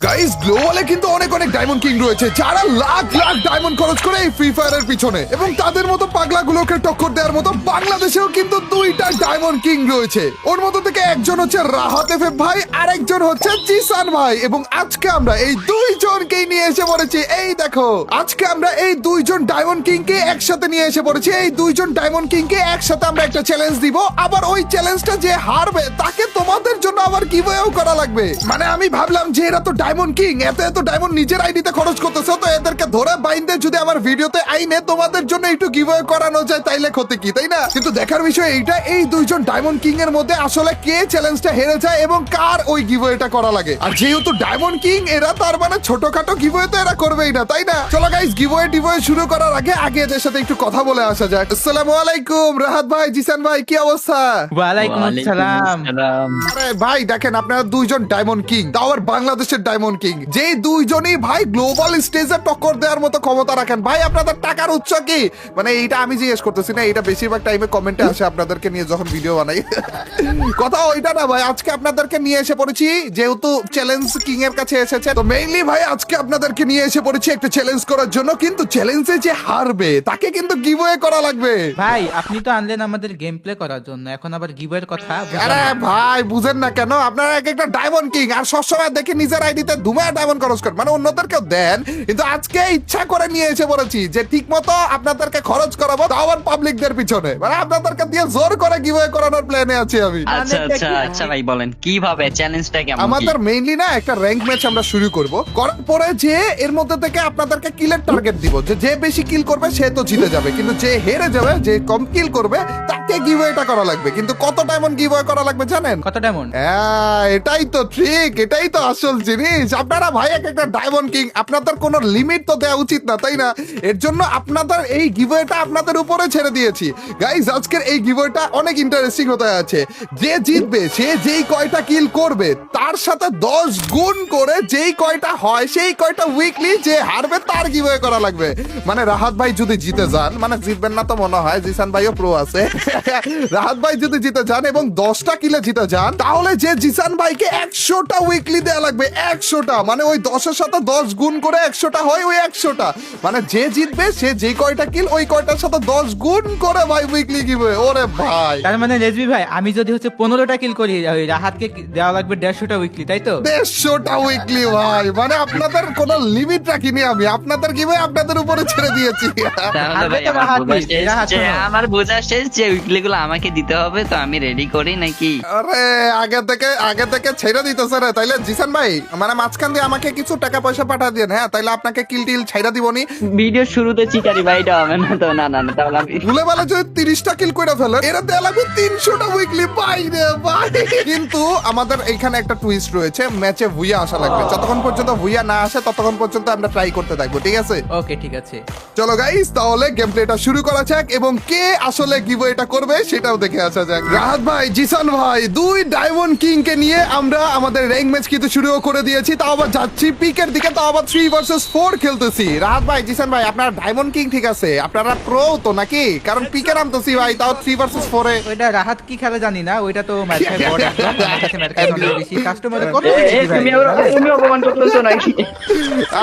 Guys গ্লোবালে কিন্তু অনেক অনেক ডায়মন্ড কিং রয়েছে যারা লাখ লাখ ডায়মন্ড খরচ করে এই ফ্রি ফায়ারের পিছনে, এবং তাদের মতো পাগলাগুলোকে টক্কর দেওয়ার মতো বাংলাদেশেও কিন্তু দুইটা ডায়মন্ড কিং রয়েছে। ওর মধ্যে থেকে একজন হচ্ছে রাহাত এফএফ ভাই, আরেকজন হচ্ছে জিসান ভাই, এবং আজকে আমরা এই দুইজনকেই নিয়ে এসে পড়েছি। এই দেখো, আজকে আমরা এই দুইজন ডায়মন্ড কিং কে একসাথে নিয়ে এসে পড়েছি। এই দুইজন ডায়মন্ড কিং কে একসাথে আমরা একটা চ্যালেঞ্জ দিব, আবার ওই চ্যালেঞ্জটা যে হারবে তাকে তোমাদের জন্য আবার গিভঅ্যাও করা লাগবে। মানে আমি ভাবলাম যে এরা তো ডায়মন্ড কিং, এত এত ডায়মন্ড নিজের আইডিতে খরচ করতেছে, তো এদেরকে ধরে বাইন্দে যদি আমার ভিডিওতে আইনে তোমাদের জন্য একটু গিভঅ্যাও করানো যায় তাইলে ক্ষতি কি, তাই না? কিন্তু দেখার বিষয় এইটা, এই দুইজন ডায়মন্ড কিং এর মধ্যে আসলে কে চ্যালেঞ্জটা হেরে যায় এবং কার ওই গিভঅ্যাটা করা লাগে। আর যেহেতু ডায়মন্ড কিং এরা, তার মানে ছোটখাটো গিভঅ্যাও তো এরা করবেই না, তাই না? চলো গাইস, গিভঅ্যাও শুরু করার আগে এদের সাথে একটু কথা বলে আসা যাক। আসসালামু আলাইকুম রাহাত ভাই, জিসান ভাই, কি অবস্থা? ওয়ালাইকুম আসসালাম। আরে ভাই দেখেন, আপনারা দুইজন ডায়মন্ড কিং, তাও আবার বাংলাদেশের ডায়মন্ড কিং, যে দুইজনই ভাই গ্লোবাল স্টেজে টক্কর দেওয়ার মতো ক্ষমতা রাখেন। ভাই আপনাদের টাকার উৎস কি? মানে এইটা আমি জিজ্ঞেস করতেছি না, এটা বেশিরভাগ টাইমে কমেন্টে আসে আপনাদেরকে নিয়ে যখন ভিডিও বানাই। কথা ওইটা না ভাই, আজকে আপনাদেরকে নিয়ে এসে পড়েছি যেহেতু চ্যালেঞ্জ কিং এর কাছে এসেছে, তো মেইনলি ভাই আজকে আপনাদেরকে নিয়ে এসে পড়েছি একটা চ্যালেঞ্জ করার জন্য। কিন্তু চ্যালেঞ্জে যে হারবে তাকে কিন্তু গিভঅ্যাওয়ে করা লাগবে। ভাই আপনি তো আনলেন আমাদের গেম প্লে করার জন্য, এখন আবার গিভওয়ের কথা বুঝলাম আরে না। ভাই বুঝেন না কেন? আপনারা এক একটা ডায়মন্ড কিং আর সবসময় দেখে নিজের আইডিতে ধুমায় ডায়মন্ড খরচ করেন, মানে অন্যদেরকেও দেন, কিন্তু আজকে ইচ্ছা করে নিয়ে এসে পড়েছি যে ঠিক মতো আপনাদেরকে খরচ করাবো, তাও আবার পাবলিকদের পিছনে, মানে আপনাদেরকে দিয়ে জোর করে গিভঅ্যাওয়ে করানোর প্ল্যানে আছি আমি। আচ্ছা আচ্ছা আচ্ছা ভাই বলেন কিভাবে চ্যালেঞ্জটা কেমন? আমাদের মেইনলি না একটা র‍্যাঙ্ক ম্যাচ আমরা শুরু করব, করার পরে যে এর মধ্যে থেকে আপনাদেরকে কিলের টার্গেট দিব, যে বেশি কিল করবে সে তো জিতে যাবে, কিন্তু যে হেরে যাবে, যে কম কিল করবে তাকে গিভঅ্যাওয়েটা করা লাগবে। কিন্তু কত ডায়মন্ড গিভঅ্যাওয়ে করা লাগবে জানেন? কত ডায়মন্ড? হ্যাঁ, এটাই তো ট্রিক, এটাই তো আসল জিনিস। আপনারা ভাই এক একটা ডায়মন্ড কিং, আপনাদের কোনো লিমিট তো দেওয়া উচিত না, তাই না? এর জন্য আপনাদের এই গিভঅ্যাওয়েটা আপনাদের উপরে ছেড়ে দিয়েছি। গাইস আজকের এই গিভঅ্যাওয়েটা অনেক ইন্টারেস্টিং হতে আছে। যে জিতবে, সে যেই কয়টা কিল করবে তার সাথে 10 গুণ করে যেই কয়টা হয় সেই কয়টা উইকলি, যে হারবে তার গিভঅ্যাওয়ে করা লাগবে। মানে রাহাত ভাই যদি জিতে যান, মানে জিতবেন না তো মনে হয়, জিসান ভাইও প্রো আছে। রাহাত ভাই যদি জিতে যান এবং 10টা কিলে জিতে যান, তাহলে যে জিসান ভাইকে 100টা উইকলি দেয়া লাগবে। 100টা মানে ওই 10-এর সাথে 10 গুণ করে 100টা হয়, ওই 100টা মানে যে জিতবে সে যেই কয়টা কিল ওই কয়টার সাথে 10 গুণ করে ভাই উইকলি গিভঅ্যাওয়ে। ওরে ভাই, তার মানে রেজবি ভাই, আমি যদি হচ্ছে 15টা কিল করি, ওই রাহাতকে দেওয়া লাগবে 150টা উইকলি, তাই তো? 150টা উইকলি ভাই, মানে আপনাদের কোনো লিমিট রাখিনি আমি, আপনাদের গিভঅ্যাওয়ে আপনাদের উপরে ছেড়ে দিয়েছি। তাহলে ভাই আর আমার বোঝা শেষ রাহাত যে শোনো। আমার বোঝা শেষ যে উইকলি গুলো আমাকে দিতে হবে, তো আমি রেডি করি নাকি? আরে আগে থেকে ছেড়ে দিতেছে রে, তাইলে জিসান ভাই মানে মাঝখান দিয়ে আমাকে কিছু টাকা পয়সা পাঠা দিন, হ্যাঁ তাইলে আপনাকে কিল টিল ছাইরা দিবনি। ভিডিও শুরুতে চিকারি ভাই, এটা হবে না তো? না না না, তাহলে আমি ভুলে বেলা যদি 30টা কিল করে ফেলে, এরা দেয়া লাগবে 300টা উইকলি। ভাই রে ভাই, কিন্তু আমাদের এখানে একটা টুইস্ট রয়েছে, ম্যাচে ভুইয়া আসা লাগবে। যতক্ষণ পর্যন্ত ভুইয়া না আসে ততক্ষণ পর্যন্ত আমরা ট্রাই করতে থাকবো, ঠিক আছে? ওকে ঠিক আছে, চলো গাইস, তাহলে গেম প্লেটা শুরু করা যাক এবং কে আসলে গিভঅ্যাওয়েটা করবে সেটাও দেখে আসা যাক। রাহাত ভাই, জিসান ভাই, দুই ডায়মন্ড কিং কে নিয়ে আমরা আমাদের র‍্যাঙ্ক ম্যাচ কিন্তু শুরু করে দিয়েছি, তাও আবার যাচ্ছি পিকের দিকে, তাও আবার 3 ভার্সেস 4 খেলতেছি। রাহাত ভাই, জিসান ভাই, আপনারা ডায়মন্ড কিং ঠিক আছে, আপনারা প্রো তো নাকি? কারণ পিকে নামতেছি ভাই, তাও 3 ভার্সেস 4 এ। ওইটা রাহাত কি খেলে জানি না, ওইটা তো ম্যাচ খাই বড় একদম, আমার কাছে ম্যাচ খাই অনেক বেশি কাস্টমারে কত বেশি ভাই। তুমি অপমান করতেছো নাকি?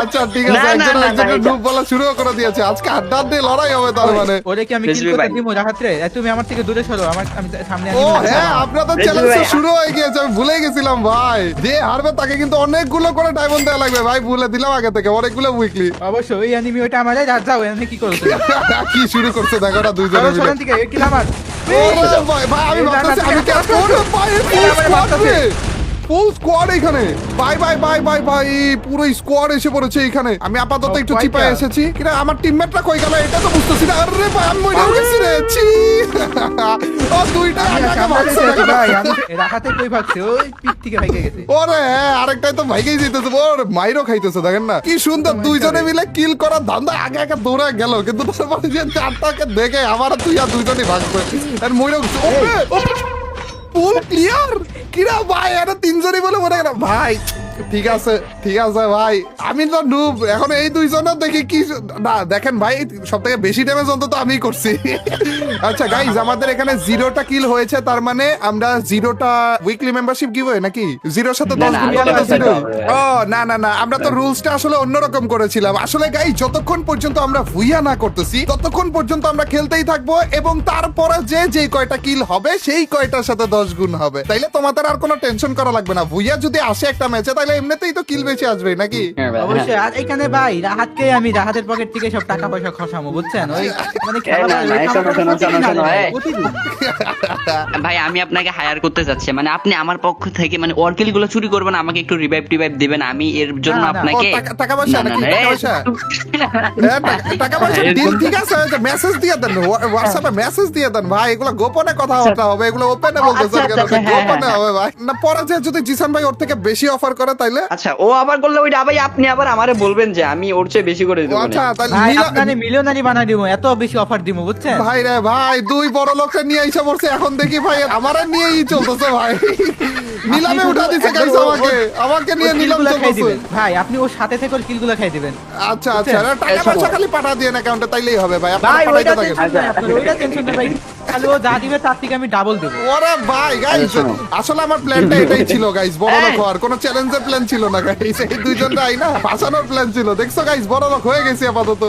আচ্ছা ঠিক আছে, না, না, একজন না, একজনের না, গ্রুপ বলা শুরু করে দিয়েছে, আজকে আড্ডা দিয়ে লড়াই হবে তার মানে। ওরে কি আমি কিল রেজবি করতে ভাই। দিব রাহাত রে? তুমি আমার থেকে দূরে সরো, আমি সামনে ও আনি। হ্যাঁ, আপনাদের রেজবি চ্যালেঞ্জ ভাই, শুরু হয়ে গিয়েছে, আমি ভুলে গেছিলাম ভাই। যে হারবে তাকে কিন্তু অনেকগুলো করে ডায়মন্ড দেওয়া লাগবে ভাই, ভুলে দিলাম আগে থেকে, অনেকগুলো উইকলি। অবশ্যই ওই অ্যানিমি ওইটা আমারে রাত যাও, এনে কি করছো? কি শুরু করছে দেখো না দুইজনে সরো মিলে। সরন থেকে এই কিল আমার। ওরে ভাই ভাই, আমি ভাবতেছি আমি ক্যাচ করব ভাই, ফুল স্কোয়াড এখানে। বাই বাই বাই বাই ভাই, পুরো স্কোয়াড এসে পড়েছে এখানে। আমি আপাতত একটু কয়টা? চিপায় এসেছি, কিনা আমার টিমমেটরা কই গেল এটা তো বুঝতেছি না। আরে ভাই আমি মরে গেছি রে, ছি। ও দুইটা আমি আগে সামনে ভাগছে আছি দেখো না। ভাই, আমি রাহাতে কই ভাগছে, ওই পিঠ থেকে ভাগে গেছে। ওরে হ্যাঁ, আরেকটাই তো ভাইকেই যেতেছে, ওর মাইরও খাইতেছে দেখেন না কি সুন্দর। দুইজনে মিলে কিল করার ধান্দা আগে আগে দৌড়ে গেল, কিন্তু তারপরে যে চারটাকে দেখে আমার তুই আর দুইজনই ভাগবে আর মইরও ফুল ক্লিয়ার। কিরা ভাই, এটা তিনজনই বলে মনে গেল ভাই। ঠিক আছে ভাই, আমি তো নুব এখন। এই দুইজনের দেখি কি না, দেখেন ভাই সব থেকে বেশি ড্যামেজ অন্তত আমি করছি। আচ্ছা গাইজ, আমাদের এখানে 0টা কিল হয়েছে, তার মানে আমরা 0টা উইকলি মেম্বারশিপ গিভওয়ে নাকি 0-র সাথে 10 না, গুণ আমি করলে তো তো 0। হবে। ও না আমরা তো রুলসটা আসলে অন্যরকম করেছিলাম। আসলে গাইজ, যতক্ষণ পর্যন্ত আমরা ভুইয়া না করতেছি ততক্ষণ পর্যন্ত আমরা খেলতেই থাকবো, এবং তারপরে যে কয়টা কিল হবে সেই কয়টার সাথে 10 গুণ হবে। তাইলে তোমাদের আর কোনো টেনশন করা লাগবে না। ভুইয়া যদি আসে একটা ম্যাচে, তাইলে এমনিতেই তো কিল বেশি আসবে নাকি? হ্যাঁ ভাই, অবশ্যই। আর এখানে ভাই রাহাতকে আমি রাহাতের পকেট থেকে সব টাকা পয়সা খসামো, বুঝছেন? ওই মানে খেলা না, না, ওই শোনো, কামটা শোনো, প্রতিদিন শোনো, আসবে, এই। প্রতিদিন। ভাই আমি আপনাকে হায়ার করতে চাচ্ছি, মানে আপনি আমার পক্ষ থেকে মানে অর্কিল গুলো চুরি করবেন, আমাকে একটু রিভাইভ টিভাইভ দিবেন, আমি এর জন্য না, না, ও, আপনাকে টাকা পয়সা না, না, নাকি? না, টাকা এই- পয়সা? টাকা পয়সা ডিল ঠিক আছে, মেসেজ দিয়ে দেন, হোয়াটসঅ্যাপে মেসেজ দিয়ে দেন ভাই। এগুলো গোপনে কথাবার্তা হবে, এগুলো ওপেনে বলতেছেন কেন? আচ্ছা, হ্যাঁ, গোপনে হবে ভাই। না পরে যে যদি জিসান ভাই ওর থেকে বেশি অফার করে তাইলে? আচ্ছা, ও আবার করলে ওইটা ভাই আপনি আবার আমারে বলবেন যে আমি ওর চেয়ে বেশি করে ও, দেবো। আচ্ছা তাহলে ভাই নীলা- আপনারে মিলিয়নারি বানাই দিব, এত বেশি অফার দিব, বুঝছেন? ভাই রে ভাই, দুই বড় লোককে নিয়ে এসে পড়ছে, এখন দেখি ভাই আমারে নিয়েই চলতেছে ভাই। নিলামে শুধু উঠা দিছে গাইস একবার আমাকে নিয়ে ওর নিলাম কিলগুলা খাই চলতেছে। দিবেন ভাই, আপনি ওর সাথে থেকে ওর কিলগুলা খাই দিবেন। আচ্ছা আরে টাকা পয়সা খালি পাঠা দিয়ে অ্যাকাউন্টে, তাইলেই হবে ভাই। ভাই আপনারা ওইটা পাঠাইতে থাকেন। টেনশন নাই আপনার, ওইটা টেনশন নাই ভাই। খালি ও যা দিবে তার থেকে আমি ডাবল দেব। ওরে ভাই গাইস, শোনো। আসলে আমার প্ল্যানটা এটাই ছিল গাইস, বড় লোক হওয়ার। কোনো চ্যালেঞ্জের প্ল্যান ছিল না গাইস, এই দুইজনটা আইনা ফাঁসানোর প্ল্যান ছিল। দেখছো গাইস, বড় লোক হয়ে গেছি আপাতত।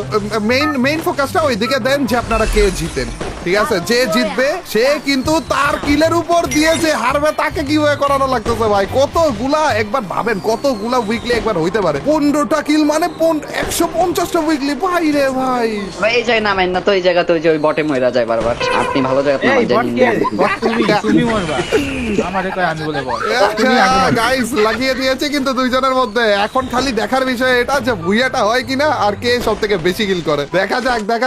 মেইন ফোকাসটা ওইদিকে দেন যে আপনারা কে জিতেন, ঠিক আছে? যে জিতবে সে কিন্তু তার কিলের উপর দিয়ে যে হারবে তাকে কিভাবে করানো লাগতেছে ভাই। কতগুলা একবার ভাবেন, কতগুলা উইকলি একবার হইতে পারে? 15টা কিল মানে 150টা উইকলি ভাই রে ভাই। ভাই এই জায়গায় নামেন না তো, এই জায়গাতে ওই যে ওই বটে মইরা যায় বারবার। আপনি ভালো জায়গাতে এই নামেন, বট জানেন কে? না। বট তুমি মরবা। আমারে কয় আমি বলে বল। তুমি আগে মরবা। গাইস লাগিয়ে দিয়েছে কিন্তু দুইজনের মধ্যে। এখন খালি দেখার বিষয় এটা যে ভুইয়াটা হয় কিনা আর কে সব থেকে বেশি কিল করে। দেখা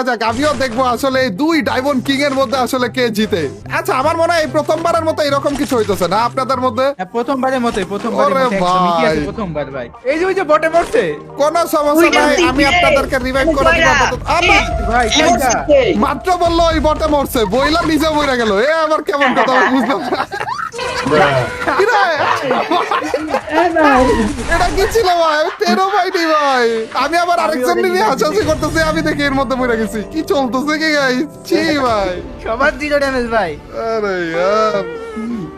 যাক। আমিও দেখবো আসলে এই দুই ডায়মন্ড কিং এর মধ্যে আসলে কে জিতে। আচ্ছা, আমার মনে হয় এই প্রথমবারের মতো এরকম কিছু হইতেছে না আপনাদের মধ্যে? হ্যাঁ, প্রথমবারের মতোই ওরে ভাই। প্রথমবার ভাই। এই যে ওই যে বটে মরছে কোন সমস্যা নাই, আমি আপনাদেরকে রিভাইভ করে দিব আপাতত। আমার ভাই, কি কোনটা? হচ্ছে? মাত্র বললো ওই বটে মরছে, বইলা নিজে মরে গেল। এ আবার কেমন কথা আমি বুঝলাম না। কি রে? এটা কি ছিল ভাই? আমি টেরও পাইনি ভাই। আমি আবার আরেকজন নিয়ে হাসাহাসি করতেছি, আমি দেখি এর মধ্যে মরে গেছি। কি চলতেছে কি গাইস? ছি ভাই। সবার 0 ড্যামেজ ভাই। আরে ইয়ার।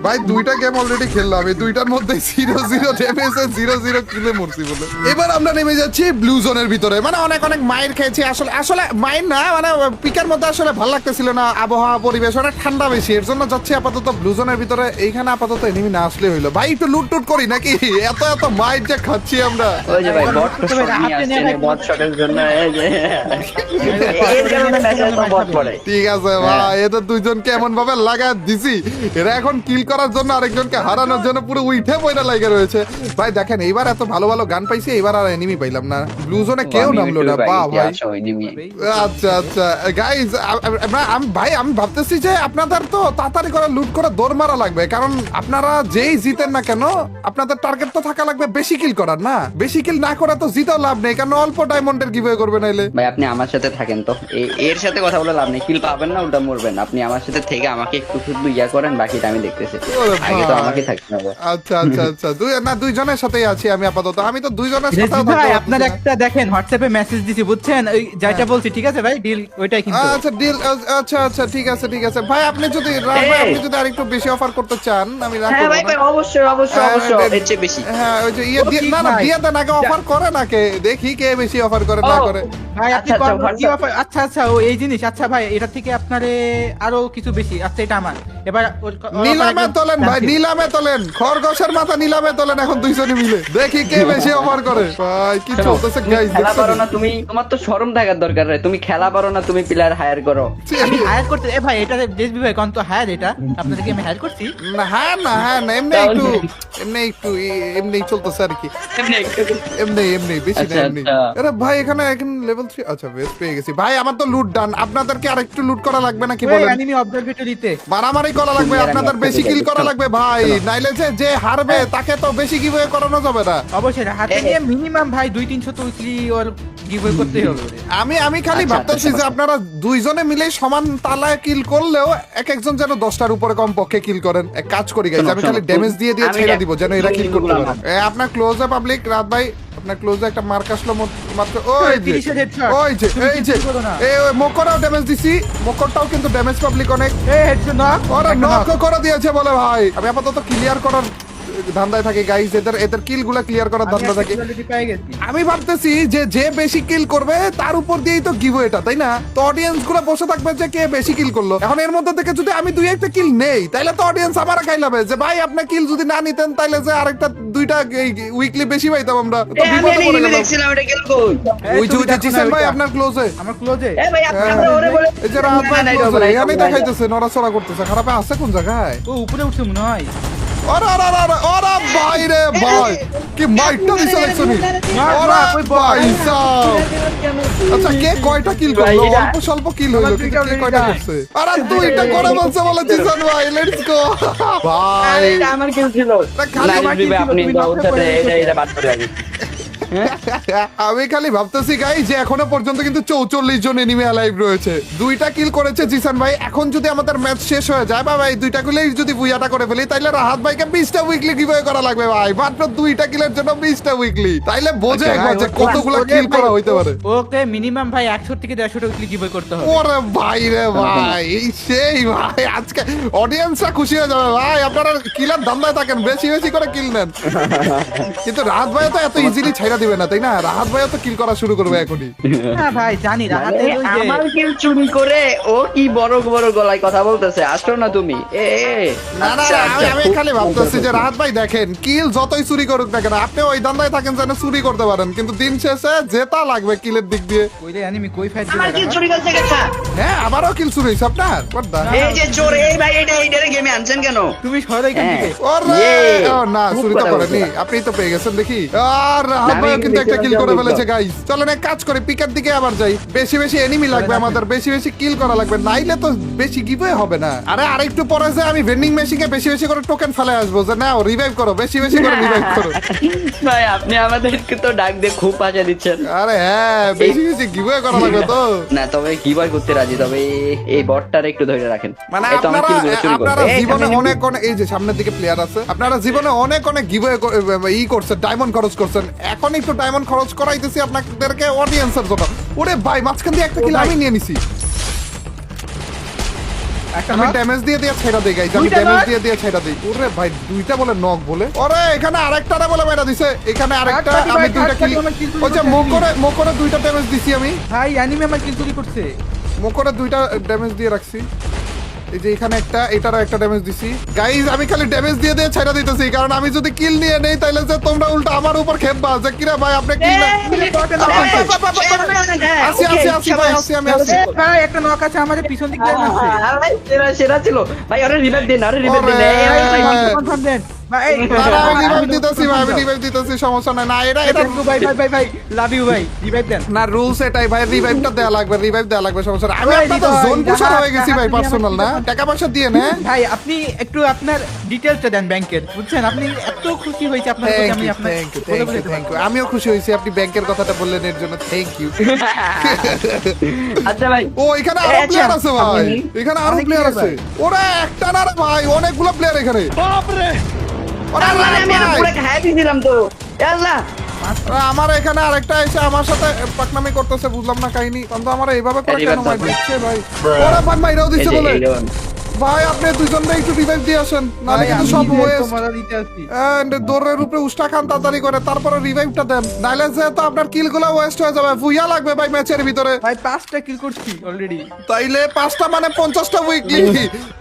ভাই দুইটা গেম অলরেডি খেললাম, এই দুইটার মধ্যে 0-0 ড্যামেজে 0-0 কিলে মরছি বলে। এবার আমরা নেমে যাচ্ছি ব্লু জোনের ভিতরে। মানে অনেক মাইর খেয়েছি আসলে মাইর না, মানে পিকের মধ্যে আসলে ভালো লাগতেছিল না। আবহাওয়া পরিবেশ অনেক ঠান্ডা বেশি, এর জন্য যাচ্ছি আপাতত ব্লু জোনের ভিতরে। এইখানে আপাতত এনিমি না আসলে হইলো। ভাই একটু লুট টুট করি নাকি? এত মাইর যে খাচ্ছি আমরা। ওই যে ভাই ভাই, বট বট শট তো নিয়ে হাতে নিয়ে আসছে, ভাই, বট শটের জন্য এই যে এর কারণে ম্যাচে তো বট পড়ে। ঠিক আছে ভাই, এদের দুইজন কেমন ভাবে লাগা দিছি। এরা এখন কিল করার জন্য আরেকজনকে হারানোর জন্য পুরো উইঠে পয়রা লাগা রয়েছে। ভাই দেখেন, এইবার এত ভালো গান পাইছি, এবার আর এনিমি পাইলাম না। ব্লু জোনে কেউ নামলো না। বাহ ভাই। আচ্ছা গাইজ, আমি ভাবতেছি যে আপনাদের তো তাড়াতাড়ি করে লুট করে দৌড় মারা লাগবে, কারণ আপনারা যেই জিতেন না কেন আপনাদের টার্গেট তো থাকা লাগবে বেশি কিল করার না। বেশি কিল না করে তো জিতেও লাভ নেই, কারণ অল্প ডায়মন্ডের গিভওয়ে করবে নাইলে। ভাই আপনি আমার সাথে থাকেন তো, এর সাথে কথা বলে লাভ নেই। কিল পাবেন না, উল্টা মরবেন। আপনি আমার সাথে থেকে আমাকে একটু শুধু ইয়া করেন, বাকিটা আমি দেখতেছি। ওরে আগে তো ভাই। আমাকে থাকতে হবে। আচ্ছা দুইজনের সাথেই আছি আমি আপাতত। আমি তো দুইজনের সাথে রেজি ভাই, আপনার একটা দেখেন হোয়াটসঅ্যাপে মেসেজ দিছি, বুঝছেন? ওই যেটা বলছি ঠিক আছে ভাই, ডিল ওইটাই কিন্তু। আচ্ছা ডিল। আচ্ছা ঠিক আছে ভাই। আপনি যদি আরেকটু বেশি অফার করতে চান আমি রাখবো হ্যাঁ ভাই না। ভাই, অবশ্যই এর চেয়ে বেশি। হ্যাঁ ওই যে ইয়ে ও, দিয়ে ঠিক না ভাই। দিয়ে দেন আগে, অফার করে না কে, দেখি কে বেশি অফার করে না করে। ভাই আপনি আচ্ছা, কি WhatsApp- অফার? আচ্ছা ও এই জিনিস। আচ্ছা ভাই, এটা থেকে আপনারে আরো কিছু বেশি। আচ্ছা এটা আমার। এবার নিলামে তোলেন ভাই, নিলামে তোলেন, খরগোশের মাথা নিলামে তোলেন এখন দুইজনে মিলে, দেখি কে বেশি অফার করে। ভাই কি শোনো, চলতেছে তুমি গাইস? খেলা পারো না তুমি, তোমার তো শরম থাকার দরকার রে। তুমি খেলা পারো না, তুমি প্লেয়ার হায়ার করো। আমি হায়ার করতে ভাই, এটা দেশবি ভাই কোন তো হায়ার, এটা আপনাদেরকে আমি হায়ার করছি। হ্যাঁ না এমনি চলতেছে আর কি। এমনি বেশি না আচ্ছা, এমনি। আচ্ছা। আরে ভাই এখানে এখন লেভেল লেভেল 3 আচ্ছা বেস্ট পেয়ে গেছি ভাই আমার তো লুট ডান আপনাদেরকে আরেকটু লুট করা লাগবে নাকি ওই বলেন অ্যানিমি অবজারভেটরিতে মারামারি করা লাগবে আপনাদের বেশি কিল করা লাগবে ভাই নাইলে যে হারবে তাকে তো বেশি গিভওয়ে করানো যাবে না অবশ্যই হাতে নিয়ে মিনিমাম ভাই 2-300 তো উইকলি ওর গিভওয়ে করতেই হবে আমি খালি আচ্ছা, ভাবতেছি আচ্ছা, যে আপনারা দুইজনে মিলে সমান তালায় কিল করলেও এক একজন যেন 10টার উপরে কম পক্ষে কিল করেন এক কাজ করি গাইজ আমি খালি ড্যামেজ দিয়ে আমি ছেড়ে দিব যেন এরা কিল করতে আমার। পারে আপনার ক্লোজে পাবলিক রাত ভাই আপনার ক্লোজে একটা মার্ক আসলো মাত্র ওই যে 30 এর headshot। ওই যে তুমি এই যে কিল করো না। এই ওই মকরাও ড্যামেজ দিছি মকরটাও কিন্তু ড্যামেজ পাবলিক অনেক এই হেডশট নক ওরা নক করে দিয়েছে বলে ভাই আমি আপাতত ক্লিয়ার করার ধান্দায় থাকি গাইজ এদের কিল গুলা ক্লিয়ার করার ধান্দা থাকি পেয়ে গেছি আমি ভাবতেছি যে বেশি কিল করবে তার উপর দিয়েই তো গিভ এটা তাই না তো অডিয়েন্স গুলো বসে থাকবে যে কে বেশি কিল করলো এখন এর মধ্যে থেকে যদি আমি দুই একটা কিল নেই তাহলে তো অডিয়েন্স আমার খাইলাবে যে ভাই আপনি কিল যদি না নিতেন তাহলে যে আরেকটা দুইটা উইকলি বেশি পাইতাম আমরা তো আমি বিপদে পড়ে গেলাম দেখছিলাম এটা গেল কই ওই যে জিসেন ভাই আপনার ক্লোজে আমার ক্লোজে ভাই আপনি ওরে বলে এই যে রাত ভাই ক্লোজে এখানে দেখাইতেছে নড়াচড়া করতেছে খারাপে আছে কোন জায়গায় ও উপরে উঠছে মনে হয় ওরা ভাই রে ভাই কি মাইটটা দিছে দেখছনি ওরা ভাই সাহেব আচ্ছা কে কয়টা কিল করলো অল্প স্বল্প কিল হইলো কিন্তু কে কয়টা করছে আরে দুইটা করে বলছে বলে জিসান ভাই লেটস গো ভাই এটা আমার কিল ছিল খালি না আমার কিল দিবে ছিল, আপনি তুমি দাও নকশা সাথে করে এটা বাদ করে রাখি আমি খালি ভাবতেছি গাই যে এখনো পর্যন্ত কিন্তু 44 জন এনিমি অ্যালাইভ রয়েছে দুইটা কিল করেছে জিসান ভাই এখন যদি আমাদের ম্যাচ শেষ হয়ে যায় বা ভাই দুইটা কিলেই যদি বুয়াটা করে ফেলি তাইলে রাহাত ভাইকে 20টা উইকলি গিভওয়ে করা লাগবে ভাই মাত্র দুইটা কিলের জন্য 20টা উইকলি তাইলে বোঝে একবার যে কতগুলো কিল করা হইতে পারে ওকে মিনিমাম ভাই 100 থেকে 150 উইকলি গিভওয়ে করতে হবে ওরে ভাই রে ভাই এই সেই ভাই আজকে অডিয়েন্সরা খুশি হয়ে যাবে ভাই আপনারা কিলের ধান্দায় থাকেন বেশি বেশি করে কিল নেন কিন্তু রাহাত ভাই তো এত ইজিলি ছাইরা দিবে না তাই না রাহাত ভাই তো কিল করা শুরু করবে এখনই হ্যাঁ ভাই জানি রাতে ওই যে আমার কিল চুরি করে ও কি বড় বড় গলায় কথা বলতেছে আসছো না তুমি না না আচ্ছা, আমি আচ্ছা, আমি খুব খালি সুন্দর। ভাবতেছি যে রাহাত ভাই দেখেন কিল যতই চুরি করুক না কেন আপনি ওই ধান্দায় থাকেন যেন চুরি করতে পারেন কিন্তু দিন শেষে জেতা লাগবে কিলের দিক দিয়ে কইলে এনিমি কই ফাইট আমার কিল দিবে চুরি করতে গেছা হ্যাঁ আবারও কিল চুরি হয়েছে আপনার What the- এই যে চোর এই ভাই এইটারে গেমে আনছেন কেন তুমি সরো এখান হ্যাঁ। থেকে ওরে ইয়ে, ও না খুব চুরি তো কথা করেনি বলছো। আপনি তো পেয়ে গেছেন দেখি আর রাহাত আমি ভাই কিন্তু একটা কিল করে দেখলাম। ফেলেছে গাইস চলেন এক কাজ করি পিকের দিকে আবার যাই বেশি বেশি এনিমি লাগবে আমাদের বেশি বেশি কিল করা লাগবে নাইলে তো বেশি গিভওয়ে হবে না আরে আরেকটু পরে যে আমি ভেন্ডিং মেশিনে বেশি বেশি করে টোকেন ফেলে আসবো যে নাও রিভাইভ করো বেশি বেশি করে রিভাইভ করো ভাই আপনি আমাদেরকে তো ডাক দিয়ে খুব পাশা দিচ্ছেন আরে হ্যাঁ বেশি বেশি গিভওয়ে করা লাগবে তো না তবে কি ভয় করতে রাজি তবে এই বটটারে একটু ধরে রাখেন মানে এই তো আমার আপনারা কিলগুলো চুরি করবে। আপনারা এই, জীবনে এখানে অনেক অনেক এই যে সামনের দিকে প্লেয়ার আছে আপনারা জীবনে অনেক অনেক গিভওয়ে করছেন ডায়মন্ড খরচ করছেন এখন একটু ডায়মন্ড খরচ করাইতেছি আপনাদেরকে অডিয়েন্সের জন্য ওরে ভাই মাঝখান দিয়ে একটা কিল আমি নিয়ে নিছি একটা আমি knock। ড্যামেজ দিয়ে ছেড়া দেই গাইস আমি দুইটা ড্যামেজ knock? দিয়ে ছেড়া দেই ওরে ভাই দুইটা বলে নক বলে ওরে এখানে আরেকটারে বলে মেরা দিছে এখানে আরেকটা থার্ড পার্টি আমি ভাই, দুইটা থার্ড কিল পার্টি আমার kill চুরি ওই যে করছে মোকরে দুইটা ড্যামেজ দিছি আমি ভাই এনিমি আমার কিল চুরি করছে মোকরে দুইটা ড্যামেজ দিয়ে রাখছি এই যে এখানে একটা এটারও একটা ড্যামেজ দিছি গাইস আমি খালি ড্যামেজ দিয়ে ছাইড়া দিতেছি কারণ আমি যদি কিল নিয়ে নেই তাহলে যে তোমরা উল্টা আমার উপর খেপবা যে কিরা ভাই আপনি কিল না আসি আসি আসি ভাই আসি আমি আসি ভাই একটা নক আছে আমাদের পিছন দিক দিয়ে মারছে সেরা ছিল ভাই আরে রিভাইভ দিন আরে রিভাইভ দিন ওরে। কনফার্ম দেন ভাই না না আমি রিভাইভ দিতেছি ভাই আমি রিভাইভ দিতেছি সমস্যা নাই না এটা এটা ভাই ভাই ভাই ভাই লাভ ইউ ভাই রিভাইভ দেন না রুলস এটাই ভাই রিভাইভটা দেয়া লাগবে রিভাইভ দেয়া লাগবে সমস্যা নাই আমি ওই আপনাদের হৃদয়, জোন পুষার হয়ে গেছি ভাই আপনি পার্সোনাল না আমাকে- টাকা পয়সা দিয়ে না ভাই আপনি একটু আপনার ডিটেইলসটা দেন ব্যাংকের বুঝছেন আপনি এত খুশি হয়েছে আপনার প্রতি আমি আপনার বলে বলে থ্যাংক ইউ আমিও খুশি হয়েছি আপনি ব্যাংকের কথাটা বললেন এর জন্য থ্যাংক ইউ আচ্ছা ভাই ও এখানে আরো আচ্ছা, প্লেয়ার আছে ভাই আপনি- এখানে আরো অনেক প্লেয়ার player আছে ওরা একটা না রে ভাই অনেকগুলো প্লেয়ার এখানে বাপরে আল্লাহ আমি এটা পুরো খাই দিলাম তো আল্লাহ আমার এখানে আরেকটা এসে আমার সাথে পাকনামি করতেছে বুঝলাম না কাহিনী কিন্তু আমার এইভাবে করে Revive কেন মার দাও। দিচ্ছে ভাই ওরা ভাই মাইরাও এই দিচ্ছে যে বলে এই দেখুন। ভাই আপনি দুইজনটা একটু রিভাইভ দিয়ে আসেন নালে কিন্তু সব ওয়েস্ট মজা দিতে আসছি এন্ড দৌড়ের উপরে উষ্টা খান তাড়াতাড়ি করে তারপরে রিভাইভটা দেন নাইলে যে তো আপনার কিল গুলো ওয়েস্ট হয়ে যাবে ফুইয়া লাগবে ভাই ম্যাচের ভিতরে ভাই 5টা কিল করছি অলরেডি তাইলে 5টা মানে 50টা উইকলি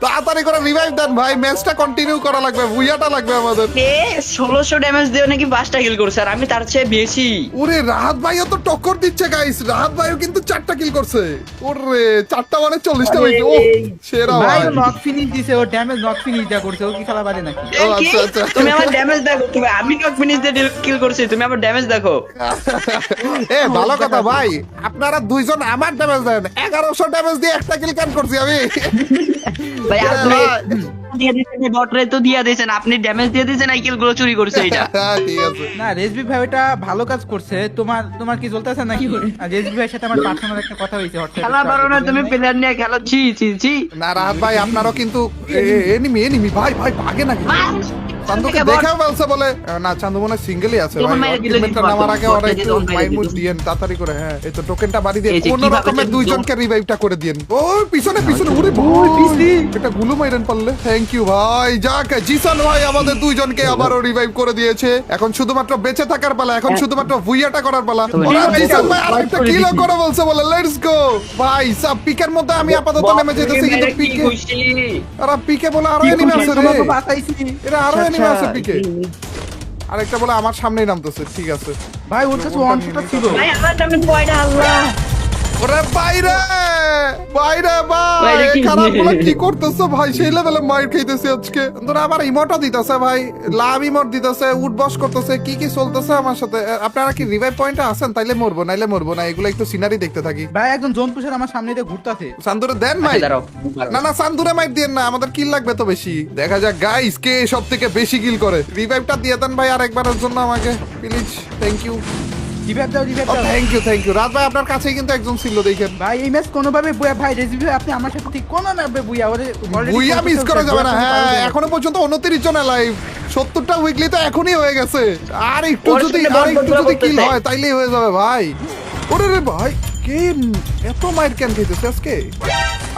তাড়াতাড়ি করে রিভাইভ দেন ভাই ম্যাচটা কন্টিনিউ করা লাগবে ফুইয়াটা লাগবে আমাদের এ 1600 ড্যামেজ দিয়ে নাকি 5টা কিল করছে আর আমি তার চেয়ে বেশি ওরে রাহাত ভাইও তো টক্কর দিচ্ছে গাইস রাহাত ভাইও কিন্তু 4টা কিল করছে ওরে 4টা মানে 40টা হইছে ও সেরা ভাই ভাই নক ফিনিশ দিছে, ও ড্যামেজ নক ফিনিশ দেয়া করছে, ও কি খেলা বাজে নাকি? এ, ও, কি? আচ্ছা, আচ্ছা। তুমি আমার ড্যামেজ দেখো, তুমি আমি নক ফিনিশ দিয়ে কিল করছি, তুমি আমার ড্যামেজ দেখো। এ ভালো কথা ভাই, আপনারা দুইজন আমার ড্যামেজ দেন, 1100 ড্যামেজ দিয়ে একটা কিল ক্যান করছি আমি। ভাই আপনি ভাই। দিয়ে দিয়েছেন, বটরে তো দিয়ে দিয়েছেন, আপনি ড্যামেজ দিয়ে দিয়েছেন, এই কিল গুলো চুরি করছে এটা। হ্যাঁ, ঠিক আছে। না রেজবি ভাই ওটা ভালো কাজ করছে। তোমার কি চলতেছে নাকি? আর রেজবি ভাইয়ের সাথে আমার পার্সোনাল একটা কথা হয়েছে হোয়াটসঅ্যাপে। খেলা পারো না তুমি, প্লেয়ার নিয়ে খেলো, ছি ছি ছি। না রাহাত ভাই, আপনারও কিন্তু এনিমি ভাই ভাগে নাকি? চান্দুকে থেকে বট। দেখাও বলছে বলে না, চান্দু মনে সিঙ্গেলই আছে তখন ভাই। মাইরে দিলে টিমমেটরা দিতে নামার পারতো, আগে ওরা বটে একটু দিয়ে তখন মাইরে মাইরমুট দিত। দিয়েন তাড়াতাড়ি করে। হ্যাঁ, এই তো টোকেনটা বাড়ি দিয়ে এই যে কোন কিভাবে রকমের যে দুইজনকে রিভাইভটা করে দিয়েন। ও পিছনে উড়ে ভাই, এটা গুলো মাইরেন পারলে। থ্যাংক ইউ ভাই। যাক, জিসান ভাই আমাদের দুইজনকে আবারও রিভাইভ করে দিয়েছে। এখন শুধুমাত্র বেঁচে থাকার পালা, এখন শুধুমাত্র ভুইয়াটা করার পালা। ওরা জিসান ভাই আরেকটা কিলও করে বলছে বলে, লেটস গো ভাই। সব পিকের মধ্যে আমি আপাতত নেমে যেতেছি, কিন্তু কি পিকে খুশি। আরে পিকে বলে আরো এনিমি আছে রে। তোমাকে বাঁচাইছি। এরা আরো আচ্ছা, এনিমি আছে পিকে। আরেকটা বলে আমার সামনেই নামতেছে। ঠিক আছে ভাই ওর কাছে ওয়ান শটটা ছিল। ভাই আমার সামনে পয়টা আল্লাহ। ওরে বাইরে বাইরে ভাই, বাইরে কি? খারাপ বলে কি করতেছো ভাই? সেই লেভেলে মাইর খাইতেছি আজকে। তোরা আবার ইমোটও দিতেছে ভাই, লাভ ইমোট দিতেছে, উঠবস করতেছে, কি কি চলতেছে আমার সাথে। আপনারা কি রিভাইভ পয়েন্টে আছেন? তাইলে মরবো, নাইলে মরবো না। এগুলো একটু সিনারি দেখতে থাকি। ভাই একজন জোন পুষার আমার সামনে দিয়ে ঘুরতাছে। সান্দুরে দেন ভাই। দাঁড়াও। না না, সান্দুরে মাইর দিয়েন না, আমাদের কিল লাগবে তো বেশি। দেখা যাক গাইস কে সব থেকে বেশি কিল করে। রিভাইভটা দিয়ে দেন ভাই আরেকবারের জন্য আমাকে প্লিজ। Thank you. রিভাইভ দাও, রিভাইভ দাও। Thank you. রাত ভাই আপনার কাছেই কিন্তু একজন ছিল, দেখেন। ভাই এই ম্যাচ কোনোভাবে বুয়া ভাই রেজবি ভাই আপনি আমার সাথে ঠিক কোনো ম্যাপে বুয়া ওরে already বুইয়া মিস control করা করছে, যাবে না। বুয়া হ্যাঁ, পাওয়া যাবে। এখনো পর্যন্ত 29 জন লাইভ, 70টা উইকলি তো এখনই হয়ে গেছে। আর একটু ওর যদি সামনে আর একটু বল যদি কিল করতেছে। হয় তাইলেই হয়ে যাবে ভাই। ওরে রে ভাই, কে এত মাইর কেন খেতেছে আজকে?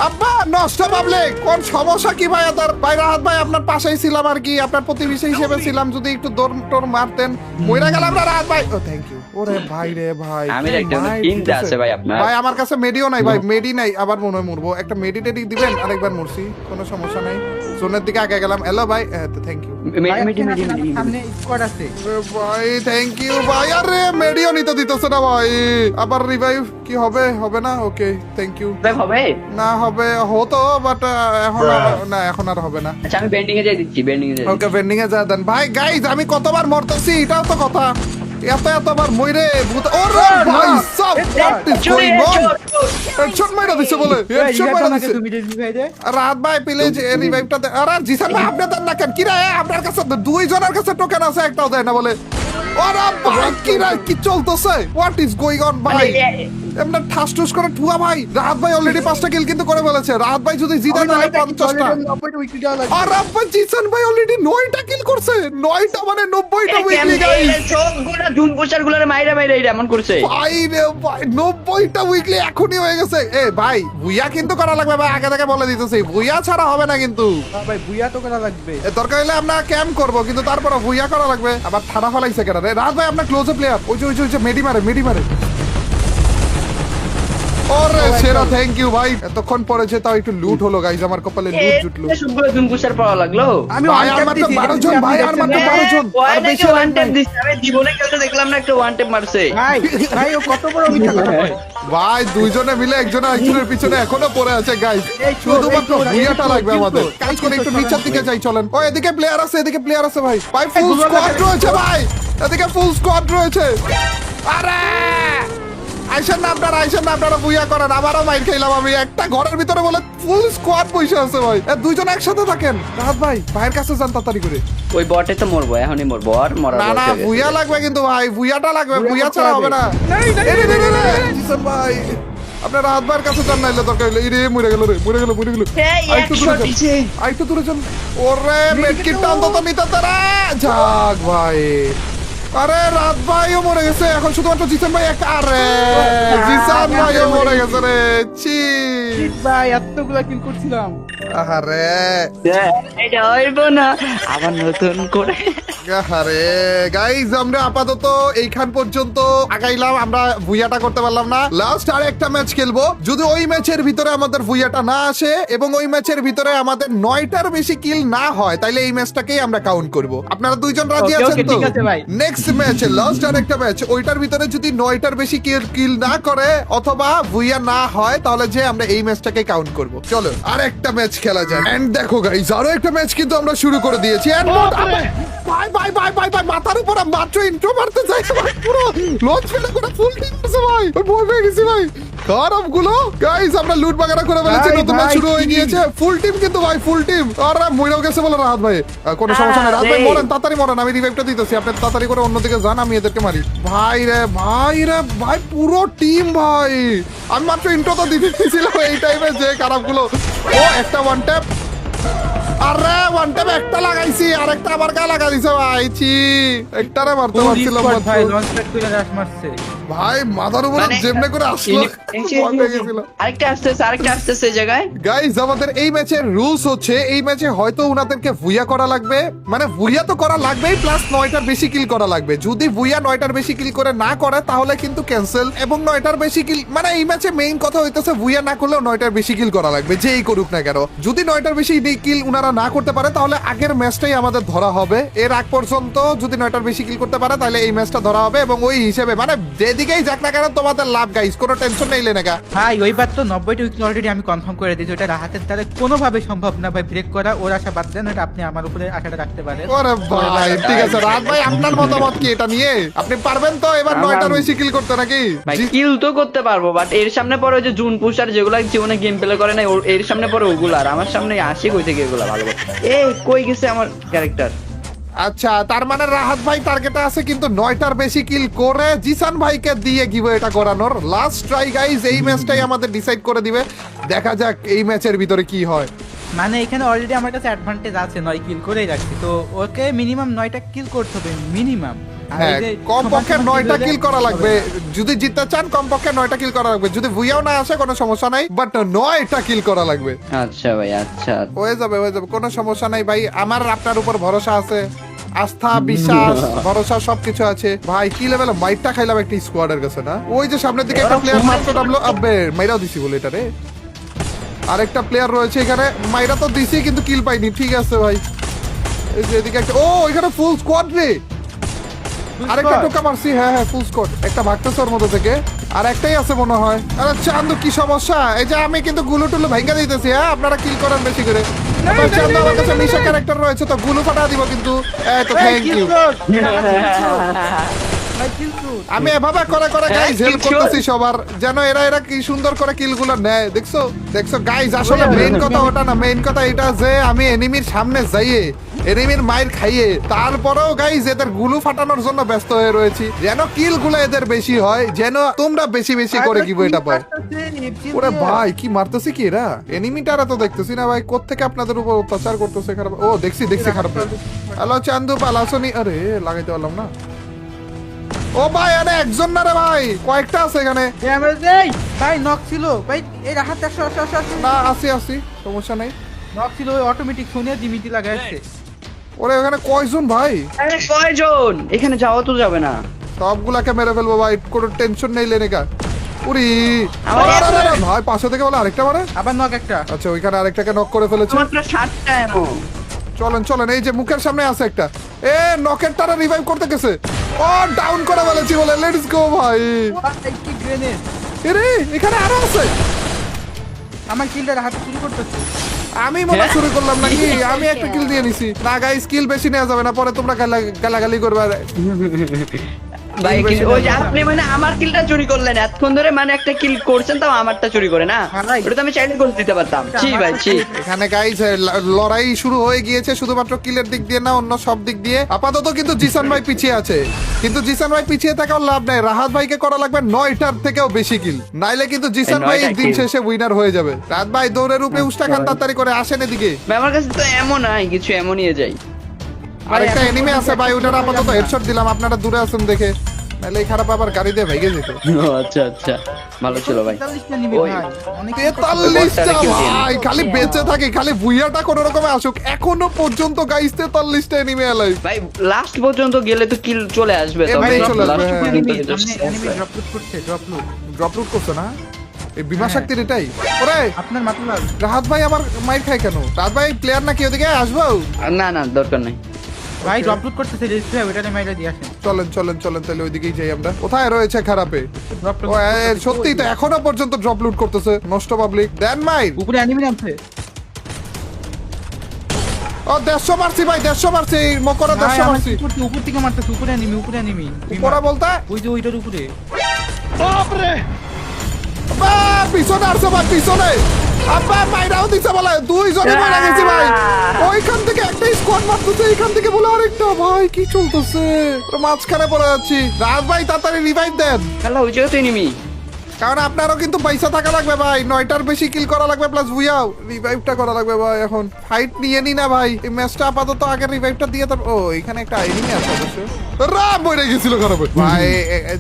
আব্বা নষ্ট পাবলিক, কোন সমস্যা কি ভাই? আদার ভাই রাহাত ভাই আপনার পাশেই ছিলাম আর কি, আপনার প্রতিবেশী হিসেবে ছিলাম। যদি একটু দৌড় টোর মারতেন, মইরা গেলাম না রাহাত ভাই। ও থ্যাংক ইউ। ওরে ভাই রে ভাই, আমি কি একটা মাইর কিনতে দিতেছে। আছে ভাই আপনার। ভাই আমার কাছে মেডিও নাই ভাই, মেডি নাই। আবার মনে হয় মরবো। একটা মেডিটেডি দিবেন? আরেকবার মরছি, কোনো সমস্যা নাই। জোনের দিকে আগে গেলাম। হ্যালো ভাই, থ্যাংক ইউ ভাই, আপনার সামনে স্কোয়াড আছে। ভাই। থ্যাংক ইউ ভাই। আরে মেডিও নিতে দিতেছে না ভাই। আবার রিভাইভ কি হবে? হবে না? Okay thank you. ভাই হবে। না হবে, হতো বাট এখন না, এখন আর হবে না। আচ্ছা আমি বেন্ডিং এ যাই দিচ্ছি, বেন্ডিং এ যাই। ওকে বেন্ডিং এ যা দেন ভাই। গাইজ আমি কতবার মরতেছি, এটাও তো কথা। এতবার মইরে ভূত। ওরে ভাই সব what is going on? Headshot মাইরা দিছে বলে, ভাই, হেডশট revive মাইরা দাও নাকি দিছে। তুমি রেজবি ভাই রে? রাত ভাই প্লিজ রিভাইভটা দে। আরে জিসান ভাই আপনি দেন না কেন? কি রে আপনার কাছে দুইজনের কাছে টোকেন আছে, একটাও দেয় না বলে। ওরে ভাই কি রে, কি চলতেছে? হোয়াট ইজ গোইং অন ভাই? এমন ঠাস ঠুস করে ঠুয়া ভাই। রাহাত ভাই অলরেডি 5টা কিল কিন্তু করে ফেলেছে। রাহাত ভাই যদি জিতে তাহলে 50টা। আর আব্বা জিসান ভাই অলরেডি 9টা কিল করছে। 9টা মানে 90টা উইকলি গাইস। সবগুলা জুন পোস্টার গুলারে মাইরা মাইরা এটা এমন করছে। ভাই রে ভাই, 90টা উইকলি এখনই হয়ে গেছে। এ ভাই ভুইয়া কিন্তু করা লাগবে ভাই, আগে থেকে বলে দিতেছি। ভুইয়া ছাড়া হবে না কিন্তু। ভাই বুয়া তো করা লাগবে। এ দরকার হলে আমরা ক্যাম্প করবো, কিন্তু তারপরে ভুইয়া করা লাগবে। আবার ঠাড়া ফলাইছে কেন রে? রাত ভাই আপনার ক্লোজে প্লেয়ার। ওই যে মেডি মারে। ওরে সেরা, থ্যাংক ইউ ভাই। এতক্ষণ পরেছে তাও একটু লুট হলো গাইজ, আমার কপালে লুট জুটলো। সবগুলো জুন পোস্টার পাওয়া লাগলো। আমি ভাই one আর tap মাত্র দিছি, 12 জন আপনি ভাই, আর মাত্র দেখছেন? 12 জন। আর বেশি ওয়ান লাগবে। ট্যাপ দিচ্ছে, আমি জীবনে কাউকে দেখলাম না একটা ওয়ান ট্যাপ মারছে। ভাই ও কত বড় মিথ্যা কথা বলে। ভাই দুইজনে মিলে একজনের পিছনে এখনো পড়ে আছে গাইজ। এই চোর, শুধুমাত্র এই চোর, ভুইয়াটা এই চোর, লাগবে এই আমাদের। চোর, কাজ এই করে চোর, একটু চোর, নিচের দিকে যাই চলেন। ও এদিকে প্লেয়ার আছে ভাই। ভাই ফুল গুলো স্কোয়াড লাগাই। রয়েছে ভাই, এদিকে ফুল স্কোয়াড রয়েছে। আরে আইসেন না আপনারা বুইয়া করেন। আবারও মাইর খাইলাম আমি। একটা ঘরের ভিতরে বলে ফুল স্কোয়াড বসে আছে ভাই। দুইজন একসাথে থাকেন। রাহাত ভাই ভাইয়ের কাছে যান তাড়াতাড়ি করে। ওই বটে তো মরবো, এখনই মরবো। আর মরার না বয়স না, হয়ে গেছে। বুইয়া লাগবে কিন্তু ভাই, বুইয়াটা লাগবে। বুইয়া ছাড়া হবে না। নাই, নাই, এই রে, নাই, রে, রে, নাই, রে, জিসান ভাই আপনার রাহাত ভাইয়ের কাছে যান, নাইলে দরকার হইলে। এই রে মরে গেল। এই আরেকটু দূরে যান, আরেকটু দূরে যান। ওরে মেডকিটটা অন্তত নিতে তারা। যাক ভাই। আরে রাত ভাইও মরে গেছে, এখন শুধুমাত্র জিসান ভাই একা। আরে জিসান ভাইও মরে গেছে রে। ছি ভাই এতগুলা কিল করছিলাম। আরে এটা হইব না, আবার নতুন করে। আরে গাইজ আমরা আপাতত এইখান পর্যন্ত আগাইলাম। আমরা ভুইয়াটা করতে পারলাম না। লাস্ট আর একটা ম্যাচ খেলবো। যদি ওই ম্যাচের ভিতরে আমাদের ভুইয়াটা না আসে এবং ওই ম্যাচের ভিতরে আমাদের 9টার বেশি কিল না হয়, তাইলে এই ম্যাচটাকেই আমরা কাউন্ট করব। আপনারা দুইজন রাজি Okay, আছেন okay, তো? ঠিক আছে ভাই। নেক্সট ম্যাচ, লাস্ট আরেকটা ম্যাচ, ওইটার ভিতরে যদি 9টার বেশি কিল না করে অথবা ভুইয়া না হয় তাহলে যে আমরা এই ম্যাচটাকে কাউন্ট করব। চলো আরেকটা ম্যাচ খেলা যাক। এন্ড দেখো গাইস, আরো একটা ম্যাচ কিন্তু আমরা শুরু করে দিয়েছি। এন্ড ভাই ভাই ভাই ভাই ভাই মাথার উপর মাত্র ইন্ট্রো মারতে যাই ভাই, পুরো লঞ্চ ফেলে করে ফুল টিম আছে ভাই, ওই ভয় পেয়ে গেছি ভাই। খারাপ গুলো গাইস, আমরা লুট বাগারা করে ফেলেছি, ভাই, নতুন ম্যাচ ভাই, শুরু হয়ে কি? গিয়েছে। ফুল টিম কিন্তু ভাই, ফুল টিম। আর মইরাও গেছে বলে রাহাত ভাই, কোনো সমস্যা নেই রাহাত ভাই, আরে। মরেন তাড়াতাড়ি মরেন, আমি রিভাইভটা দিতেছি, আপনি তাড়াতাড়ি করে অন্যদিকে যান, আমি এদেরকে মারি। ভাই রে ভাই রে ভাই, পুরো টিম ভাই। আমি মাত্র ইন্ট্রো তো দিতে দিয়েছিলাম এই টাইমে, যে খারাপ গুলো। ও একটা ওয়ান ট্যাপ, আরে ওয়ান ট্যাপ একটা লাগাইছি, আরেকটা আবার গা লাগা দিছে ভাই। ছি, একটারে মারতে Full পারছিলাম squad মাত্র। ভাই লঞ্চ প্যাড করে রাশ মারছে। ভাই মাথার উপরে মানে, যেমনে করে আসলো, ভয় পেয়ে গেছিল। আরেকটা আসতেছে এই জায়গায়। গাইজ আমাদের এই ম্যাচের রুলস হচ্ছে, এই ম্যাচে হয়তো উনাদেরকে ভুইয়া করা লাগবে, মানে ভুইয়া তো করা লাগবেই, প্লাস 9টার বেশি কিল করা লাগবে। যদি ভুইয়া 9টার বেশি কিল করে না করে তাহলে কিন্তু ক্যান্সেল, এবং 9টার বেশি কিল মানে এই ম্যাচে মেইন কথা হইতেছে ভুইয়া না করলেও 9টার বেশি কিল করা লাগবে, যেই করুক না কেন। যদি 9টার বেশি কিল উনারা না করতে পারে তাহলে আগের ম্যাচটাই আমাদের ধরা হবে। এর আগ পর্যন্ত যদি 9টার বেশি কিল করতে পারে তাহলে এই ম্যাচটা ধরা হবে, এবং ওই হিসেবে মানে যেদিকেই যাক না কেন তোমাদের লাভ গাইজ, কোনো টেনশন নেই লেনেগা। ভাই ওইবার তো 90টা উইকেট অলরেডি আমি কনফার্ম করে দিয়েছি, ওটা রাহাতের দ্বারা কোনোভাবে সম্ভব না ভাই ব্রেক করা। ওর আশা বাদ দেন, ওটা আপনি আমার উপরে আশাটা রাখতে পারেন। ওরে ভাই ঠিক আছে রাত ভাই, আপনার মতামত কি এটা নিয়ে? আপনি পারবেন তো এবার 9টার বেশি কিল করতে নাকি? ভাই জি- কিল তো করতে পারবো, বাট এর সামনে পরে ওই যে জুন পুষার যেগুলো জীবনে গেম প্লে করে না, এর সামনে পরে ওগুলো, আর আমার সামনে আসে কই থেকে এগুলো ভালো করে। এই কই গেছে আমার ক্যারেক্টার? আচ্ছা, তার মানে রাহাত ভাই টার্গেটে আছে কিন্তু 9টার বেশি কিল করে জিসান ভাইকে দিয়ে গিভ এটা করানোর। লাস্ট ট্রাই গাইজ, এই ম্যাচটাই আমাদের ডিসাইড করে দিবে। দেখা যাক এই ম্যাচের ভিতরে কি হয়। মানে এখানে অলরেডি আমার কাছে অ্যাডভান্টেজ আছে, 9 কিল করেই রাখছি, তো ওকে মিনিমাম 9টা কিল করতে হবে মিনিমাম। হ্যাঁ, কমপক্ষে 9টা কিল করা লাগবে যদি জিততে চান, কমপক্ষে 9টা কিল করা লাগবে। যদি ভুইয়াও না আসে কোনো সমস্যা নাই, বাট 9টা কিল করা লাগবে। আচ্ছা ভাই, আচ্ছা। হয়ে যাবে কোনো সমস্যা নাই ভাই, আমার আপনার উপর ভরসা আছে, আস্থা বিশ্বাস ভরসা সবকিছু আছে ভাই। কি লেভেলে মাইটটা খাইলাম একটা স্কোয়াডের কাছে না, ওই যে সামনের দিকে একটা প্লেয়ার মাত্র ডাবলো, আবে মাইরাও দিছি বলে এটা রে। আরেকটা প্লেয়ার রয়েছে এখানে, মাইরা তো দিছি কিন্তু কিল পাইনি। ঠিক আছে ভাই, এই যে এদিকে একটা, ও এখানে ফুল স্কোয়াড রে, আরেকটা টোকা মারছি। হ্যাঁ হ্যাঁ ফুল স্কোয়াড, একটা ভাগতেছে ওর মধ্যে থেকে, আর একটাই আছে মনে হয়। আরে চান্দু কি সমস্যা? এই যে আমি কিন্তু গুলো টুলো ভাঙ্গা দিতেছি, হ্যাঁ আপনারা কিল করেন বেশি করে। আবার চান্দু আমার কাছে নিশা ক্যারেক্টার রয়েছে, তো গুলো ফাটা দিব কিন্তু। এই তো থ্যাংক ইউ। আমি এভাবে করে করে গাইজ হেল্প করতেছি সবার, যেন এরা কি সুন্দর করে কিল গুলো নেয়। দেখছো দেখছো গাইজ, আসলে মেইন কথা ওটা না, মেইন কথা এটা যে আমি এনিমির সামনে যাইয়ে এনিমির মাইর খাইয়ে তারপরেও গাইজ এদের গুলু ফাটানোর জন্য ব্যস্ত হয়ে রয়েছি, যেন কিল গুলো এদের বেশি হয়, যেন তোমরা বেশি বেশি করে কি এটা পায়। ওরে ভাই কি মারতেছে কি এরা? এনিমিটারা তো দেখতেছি না ভাই, কোত্থেকে আপনাদের উপর অত্যাচার করতেছে খারাপ। ও দেখছি খারাপ। হ্যালো চান্দু পালাসনি, আরে লাগাইতে পারলাম না। ও ভাই আরে একজন না রে ভাই, কয়েকটা আছে এখানে। ভাই নক ছিল ভাই, এই রাহাত 100 না আসি সমস্যা নেই। নক ছিল, ওই অটোমেটিক সোনিয়া দিমিটি লাগাইছে। ওরে ওখানে কয়জন ভাই? আরে কয়জন? এখানে যাওয়া তো যাবে না। সবগুলাকে মেরে ফেলবো ভাই, কোনো টেনশন নেই লেনেকা। উরি আমার ভাই পাশে থেকে বলে আরেকটা মারে। আবার নক একটা। আচ্ছা ওইখানে আরেকটাকে নক করে ফেলেছে। মাত্র 7টা এমন। চলেন এই যে মুখের সামনে আছে একটা, এ নকের টারা রিভাইভ করতে গেছে, ও ডাউন করে ফেলেছি বলে। লেটস গো ভাই। কি গ্রেনেড! এরে এখানে আরো আছে। আমার কিলটা রাহাত চুরি করতেছে। আমি মনে শুরু করলাম নাকি? আমি একটা কিল দিয়ে নিছি না গাইস, কিল বেশি নেওয়া যাবে না, পরে তোমরা গালাগালি করবে। ভাই ওই যে আপনি মানে আমার কিলটা চুরি করলেন এতক্ষণ ধরে, মানে একটা কিল করছেন তাও আমারটা চুরি করে না, ওটা তো আমি চাইলে করে দিতে পারতাম। ছি ভাই ছি। এখানে গাইস লড়াই শুরু হয়ে গিয়েছে, শুধুমাত্র কিলের দিক দিয়ে না, অন্য সব দিক দিয়ে। আপাতত কিন্তু জিসান ভাই পিছিয়ে আছে, কিন্তু জিসান ভাই পিছিয়ে থাকার লাভ নাই। রাহাত ভাইকে করা লাগবে 9টার থেকেও বেশি কিল, নাইলে কিন্তু জিসান ভাই দিন শেষে উইনার হয়ে যাবে। রাত ভাই দৌড়ের উপরে উষ্টা খান, তাড়াতাড়ি করে আসেন এদিকে। ভাই আমার কাছে তো এমন নাই কিছু, এমনই যাই। আরেকটা এনিমি আছে ভাই, ওটার আপাতত হেডশট দিলাম, আপনারা দূরে আছেন দেখে, নাইলে এই খারাপ আবার গাড়ি দিয়ে ভেঙে যেত। আচ্ছা ভালো ছিল ভাই। 43টা নিবি ওই, ভাই, অনেক 43টা ভাই, খালি বেঁচে থাকে, খালি ভুইয়াটা কোন রকমে আসুক। এখনো পর্যন্ত গাইস 43টা এনিমি এলাই। ভাই লাস্ট পর্যন্ত গেলে তো কিল চলে আসবে, তবে এমনি চলে আসবে, last হ্যাঁ। পর্যন্ত এনিমি just এনিমি ড্রপ লুট করছে, ড্রপ লুট। ড্রপ লুট করছে না এই বিমা শক্তির এটাই। ওরে আপনার মাথা লাগ। রাহাত ভাই আমার মাইর খায় কেন? রাহাত ভাই প্লেয়ার নাকি? ওদিকে আসবো? না দরকার নাই। ভাই ড্রপ লুট করতেছে রেজিস্ট্রি ওইটা মাইরা দিয়ে আসেন চলেন চলেন চলেন তাহলে ওইদিকেই যাই আমরা। কোথায় রয়েছে খারাপে? ড্রপ ও, সত্যি তো এখনো পর্যন্ত ড্রপ লুট করতেছে নষ্ট পাবলিক। দেন মাইর। উপরে অ্যানিমি নামছে ও 150 মারছি ভাই, 150 মারছি মকরা, 150 মারছি। উপর থেকে মারতেছে উপরে অ্যানিমি উপরে বলতে ওই যে ওইটার উপরে আব্বা, পিছনে আসছে ভাই, পিছনে আব্বা মাইরাও দিছে বলে, দুইজনে মারা গেছি ভাই। ওইখান থেকে একটা স্কোয়াড মারতেছে, এইখান থেকে বলে আরেকটা। ভাই কি চলতেছে? পুরো মাঝখানে পড়ে যাচ্ছি। রাজ ভাই তাড়াতাড়ি রিভাইভ দেন, শালা ওই জায়গা তো এনিমি। কারণ আপনারও কিন্তু পয়সা থাকা লাগবে ভাই, 9টার বেশি কিল করা লাগবে প্লাস বুয়াও রিভাইভটা করা লাগবে ভাই। এখন ফাইট নিয়ে নি না ভাই, এই ম্যাচটা আপাতত আগে রিভাইভটা দিয়ে তার। ও এখানে একটা এনিমি আছে অবশ্য। রাম বইরে গেছিল খারাপ ভাই,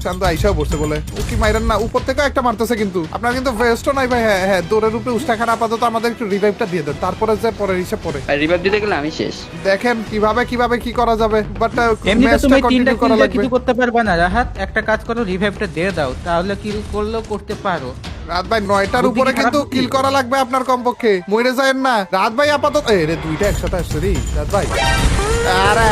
চান্দ আইসাও বসে বলে ও কি মাইরান না, উপর থেকে একটা মারতেছে কিন্তু আপনার কিন্তু ভেস্টও নাই ভাই। হ্যাঁ হ্যাঁ, দৌড়ের উপরে উস্টাখানা আপাতত আমাদের একটু রিভাইভটা দিয়ে দেন, তারপরে যে পরের হিসেব পরে আর রিভাইভ দিতে গেলে আমি শেষ। দেখেন কিভাবে কিভাবে কি করা যাবে, বাট এমনি তো ম্যাচটা তুমি তিনটা কন্টিনিউ করা কিল লাগবে। কিছু করতে পারবে না রাহাত, একটা কাজ করো রিভাইভটা দিয়ে দাও, তাহলে কিল করলেও করতে পারো। রাত ভাই 9টার উপরে কিন্তু কিল করা লাগবে আপনার কমপক্ষে, মরে যায়েন না। রাত ভাই আপাতত রে দুইটা একসাথে আসছে রে রাত ভাই। আরে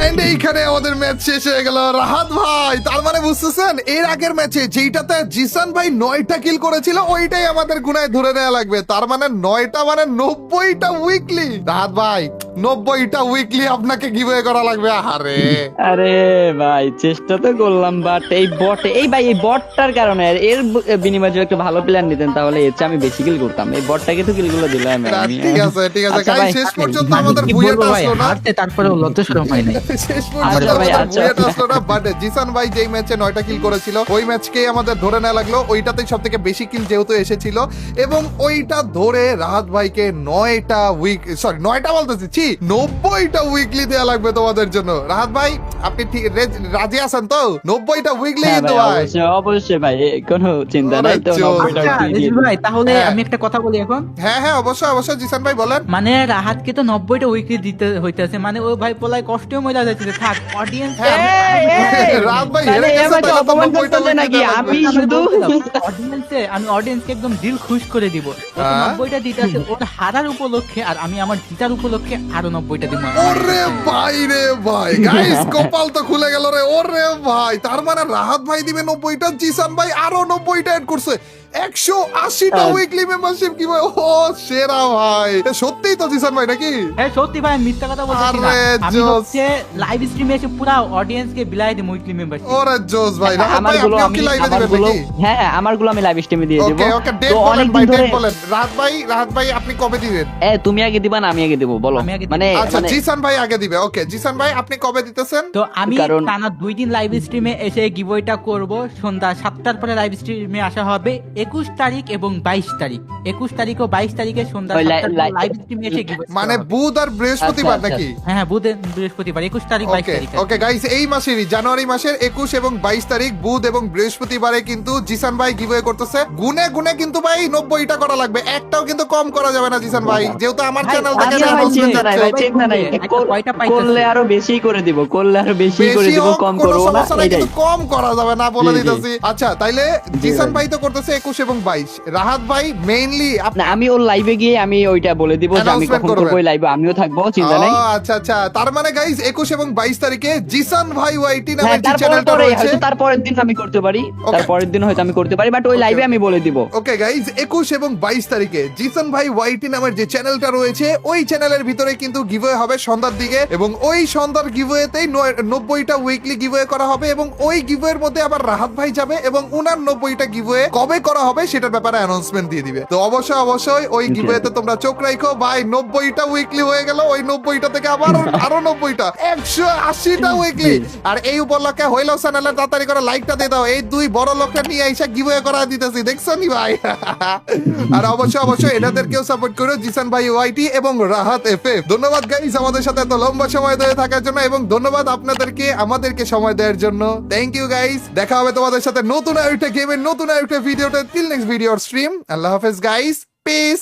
এন্ড এইখানে আমাদের ম্যাচ শেষ হয়ে গেল রাহাত ভাই। তার মানে বুঝতেছেন এর আগের ম্যাচে যেইটাতে জিসান ভাই 9টা কিল করেছিল ওইটাই আমাদের গুনায় ধরে নেওয়া লাগবে। তার মানে 9টা মানে 90টা উইকলি। রাহাত ভাই 90টা উইকলি আপনাকে গিভওয়ে করা লাগবে। আরে ভাই চেষ্টা তো করলাম, বাট এই বটটার কারণে এর বিনিময়ে যদি একটু ভালো প্ল্যান নিতেন তাহলে এর চেয়ে আমি বেশি কিল করতাম। এই বটটাকে তো কিল গুলো দিলাম আমি। ঠিক আছে ঠিক আছে আচ্ছা গাইস, ভাই, শেষ পর্যন্ত আমি আমাদের কি বুয়েটা বলবো ভাই, আসলো না। হারতে তারপরে লজ্জা শরম হয় নাই। শেষ পর্যন্ত আচ্ছা ভাই, আমাদের আচ্ছা। বুয়েটা আসলো না, বাট জিসান ভাই যেই ম্যাচে 9টা কিল করেছিল ওই ম্যাচকেই আমাদের ধরে নেওয়া লাগলো। ওইটাতেই সব থেকে বেশি কিল যেহেতু এসেছিল, এবং ওইটা ধরে রাহাত ভাইকে 9টা বলতেছি 90টা উইকলি দেওয়া লাগবে তোমাদের জন্য। রাহাত ভাই আপনি ঠিক রাজি আছেন তো? 90টা উইকলি হ্যাঁ কিন্তু ভাই, ভাই। অবশ্যই ভাই, কোনো চিন্তা নাই তো। আচ্ছা, 90টা আচ্ছা, উঠিয়ে দিয়ে রেজবি ভাই তাহলে হ্যাঁ। আমি একটা কথা বলি এখন। হ্যাঁ হ্যাঁ অবশ্যই অবশ্যই জিসান ভাই বলেন। মানে রাহাতকে তো 90টা উইকলি দিতে হইতেছে, মানে ও ভাই পোলাই কষ্টে মজা যাচ্ছে। থাক অডিয়েন্স রাহাত ভাই তাহলে হেরে গেছে, আমাকে তাহলে তো অপমান 90টা করতেছে উইকলি নাকি? দেওয়া লাগবে। আমি শুধু আমি অডিয়েন্সকে একদম দিল খুশ করে দিব। হ্যাঁ? 90টা দিতে আছে ওর হারার উপলক্ষে, আর আমি আমার জিতার উপলক্ষে আরো 90টা দিব। ওরে ভাই রে ভাই, গাইস কপাল তো খুলে গেল রে। ওরে ভাই, তার মানে রাহাত ভাই দিবে 90টা, জিসান ভাই আরো 90টা এড করছে। 180টা উইকলি মেম্বারশিপ কি ভাই? ও সেরা ভাই, সত্যিই তো জিসান ভাই নাকি? হ্যাঁ সত্যি ভাই, আমি মিথ্যা কথা বলতেছি না। আরে আমি জোস। হচ্ছে লাইভ স্ট্রিমে এসে পুরো অডিয়েন্সকে বিলাই দিই উইকলি মেম্বারশিপ। ওরে জোস ভাই। রাহাত ভাই আমারগুলো আপনিও আমি কি লাইভে দিবেন আমারগুলো নাকি? হ্যাঁ আমারগুলো আমি লাইভ স্ট্রিমে দিয়ে দেব। ওকে ওকে, ডেট তো বলেন অনেকদিন ভাই, ধরে ডেট বলেন। রাহাত ভাই আপনি কবে দিবেন? তুমি আগে দিবা না আমি আগে দেব বলো? আমি আগে দিব। মানে আচ্ছা জিসান ভাই আগে দিবে। ওকে জিসান ভাই আপনি কবে দিতেছেন? তো আমি কারণ- টানা 2 দিন লাইভ স্ট্রিমে এসে গিভওয়েটা করব। সন্ধ্যা 7টার পরে লাইভ স্ট্রিমে আসা হবে 21 তারিখ এবং 22 তারিখ। 21 তারিখ ও 22 তারিখে সন্ধ্যা ওই 7টার পরে লাই- লাইভ স্ট্রিমে এসে giveaway মানে করা হবে। বুধ আর বৃহস্পতিবার আচ্ছা, নাকি? হ্যাঁ হ্যাঁ, বৃহস্পতিবার 21 তারিখ 22 ওকে তারিখ। ওকে গাইস, এই মাসেরই জানুয়ারি মাসের 21 এবং 22 তারিখ বুধ এবং বৃহস্পতিবারে কিন্তু জিসান ভাই গিভওয়ে করতেছে। গুনে গুনে কিন্তু ভাই 90টা করা লাগবে, একটাও কিন্তু কম করা যাবে না জিসান ভাই, যেহেতু আমার ভাই, চ্যানেল আচ্ছা থেকে ভাই, announcement চিন্তা নাই যাচ্ছে। ভাই, চিন্তা নাই। একটা কয়টা পাইতেছে? করলে আরো বেশি করে দিব, করলে আরো বেশি করে বেশি দিব, হোক, কম কোনো করবো না সমস্যা নাই, এটাই। কিন্তু কম করা যাবে না বলে জি, জি। দিতেছি। আচ্ছা তাইলে জিসান ভাই তো করতেছে 21 এবং 22, রাহাত ভাই মেইনলি না আমি ওর লাইভে গিয়ে আমি ওইটা বলে দিব যে আমি Announcement কখন করবেন। করবো, লাইভে আমিও থাকবো, চিন্তা নাই। আচ্ছা আচ্ছা, তার মানে গাইস 21 এবং 22 তারিখে জিসান ভাই ওয়াইটি হ্যাঁ, নামের যে তারপরে চ্যানেলটা রয়েছে। হয়তো তারপরের দিন আমি করতে পারি, Okay. তারপরের দিন হয়তো আমি করতে পারি, বাট ওই Okay, লাইভে okay. আমি বলে দিব। ওকে গাইজ 21 এবং 22 তারিখে জিসান ভাই ওয়াইটি নামের যে চ্যানেলটা রয়েছে ওই চ্যানেলের ভিতরে কিন্তু গিভওয়ে হবে সন্ধ্যার দিকে, এবং ওই সন্ধ্যার গিভওয়েতেই 90টা উইকলি গিভওয়ে করা হবে, এবং ওই গিভওয়ের মধ্যে আবার রাহাত ভাই যাবে এবং উনার 90টা গিভওয়ে কবে করা হবে সেটার ব্যাপারে অ্যানাউন্সমেন্ট দিয়ে দিবে। তো অবশ্যই অবশ্যই ওই গিভওয়েতে তোমরা চোখ রাখো ভাই। 90টা উইকলি হয়ে গেল, ওই 90টা থেকে আবার আরো 90টা, 180টা উইকলি। আর এই উপলক্ষে হইলেও চ্যানেলে তাড়াতাড়ি করে লাইকটা দিয়ে দাও, এই দুই বড় লোকটা নিয়ে আইসা গিভওয়ে করা দিতেছি, দেখছো নি ভাই? আর অবশ্যই অবশ্যই এনাদেরকেও সাপোর্ট করো, জিসান ভাই ওয়াইটি এবং রাহাত এফএফ। ধন্যবাদ গাইস আমাদের সাথে এত লম্বা সময় ধরে থাকার জন্য, এবং ধন্যবাদ আপনাদেরকে আমাদেরকে সময় দেওয়ার জন্য। থ্যাংক ইউ গাইস, দেখা হবে তোমাদের সাথে নতুন আরেকটা গেমের নতুন আরেকটা ভিডিওতে। টিল নেক্সট ভিডিও স্ট্রিম, আল্লাহ হাফেজ গাইস, পিস।